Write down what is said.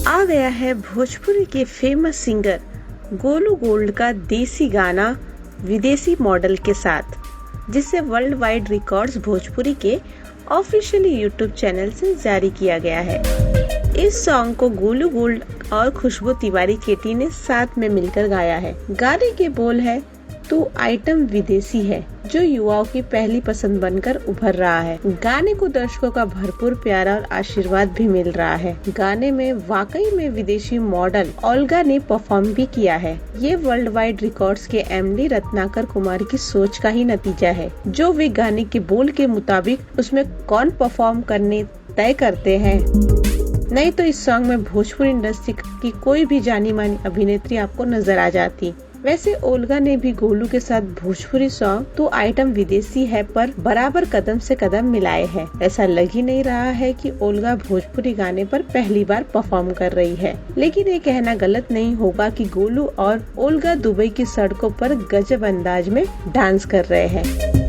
आ गया है भोजपुरी के फेमस सिंगर गोलू गोल्ड का देसी गाना विदेशी मॉडल के साथ, जिसे वर्ल्ड वाइड रिकॉर्ड्स भोजपुरी के ऑफिशियली यूट्यूब चैनल से जारी किया गया है। इस सॉन्ग को गोलू गोल्ड और खुशबू तिवारी केटी ने साथ में मिलकर गाया है। गाने के बोल है तू आइटम विदेशी है, जो युवाओं की पहली पसंद बनकर उभर रहा है। गाने को दर्शकों का भरपूर प्यार और आशीर्वाद भी मिल रहा है। गाने में वाकई में विदेशी मॉडल ओल्गा ने परफॉर्म भी किया है। ये वर्ल्ड वाइड रिकॉर्ड्स के एमडी रत्नाकर कुमार की सोच का ही नतीजा है। जो वे गाने के बोल के मुताबिक उसमें कौन परफॉर्म करने तय करते हैं। नहीं तो इस सॉन्ग में भोजपुरी इंडस्ट्री की कोई भी जानी मानी अभिनेत्री आपको नजर आ जाती। वैसे ओल्गा ने भी गोलू के साथ भोजपुरी सॉन्ग तो आइटम विदेशी है पर बराबर कदम से कदम मिलाए हैं। ऐसा लग ही नहीं रहा है कि ओल्गा भोजपुरी गाने पर पहली बार परफॉर्म कर रही है। लेकिन ये कहना गलत नहीं होगा कि गोलू और ओल्गा दुबई की सड़कों पर गजब अंदाज में डांस कर रहे हैं।